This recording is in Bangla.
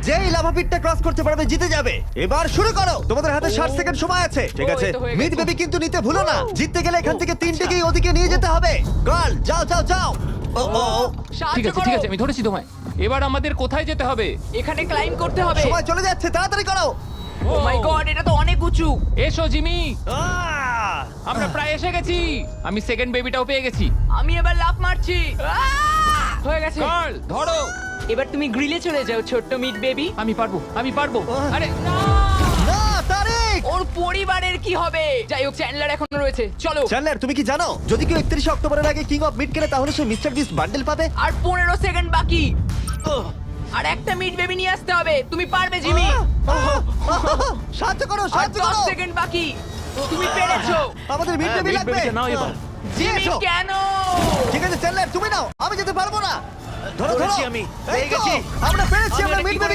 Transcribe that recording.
যেই লাভা পিটটা ক্রস করতে পারবে জিতে যাবে। এবার শুরু করো, তোমাদের হাতে 60 সেকেন্ড সময় আছে। ঠিক ও, আছে, এই তো হয়ে মিড গেছে। বেবি কিন্তু নিতে ভুলো না। জিততে গেলে এখান থেকে তিনটেকেই ওদিকে নিয়ে যেতে হবে। গার্ল যাও যাও যাও। ও ও ও, ঠিক আছে ঠিক আছে, আমি ধরেছি তোমায়। এবার আমাদের কোথায় যেতে হবে? এখানে ক্লাইম করতে হবে। সময় চলে যাচ্ছে, তাড়াতাড়ি করো। ও মাই গড, এটা তো অনেক উঁচু। এসো জিমি, আহ! আমরা প্রায় এসে গেছি। আমি সেকেন্ড বেবিটাও পেয়ে গেছি। আমি এবার লাফ মারছি। হয়ে গেছে। গার্ল ধরো। এবার তুমি গ্রিলে চলে যাও, ছোট্ট মিট বেবি। আমি পারবো, আমি পারবো। আরে না! না তারিক। ওর পরিবারের কি হবে? যাই হোক, চ্যান্ডলার এখনো রয়েছে। চলো। চ্যান্ডলার তুমি কি জানো যদি কেউ 31 অক্টোবরের আগে কিং অফ মিড কেনে তাহলে সে মিস্টার বিস্ট বান্ডেল পাবে? আর 15 সেকেন্ড বাকি। আর একটা মিট বেবি নিয়ে আসতে হবে। তুমি পারবে জিমি। সাহায্য করো, আর সাহায্য 10 করো। সেকেন্ড বাকি। তুমি পেরেছো। আমাদের মিড বেবি লাগবে। জিমি এসো। কেন? ঠিক আছে চ্যান্ডলার তুমি নাও, আমি যেতে পারবো না। ধরো ধরো ধরেছি আমি, এই পেয়ে তো, গেছি। আমরা পেরেছি, আমি আমরা এটা মিড কি করে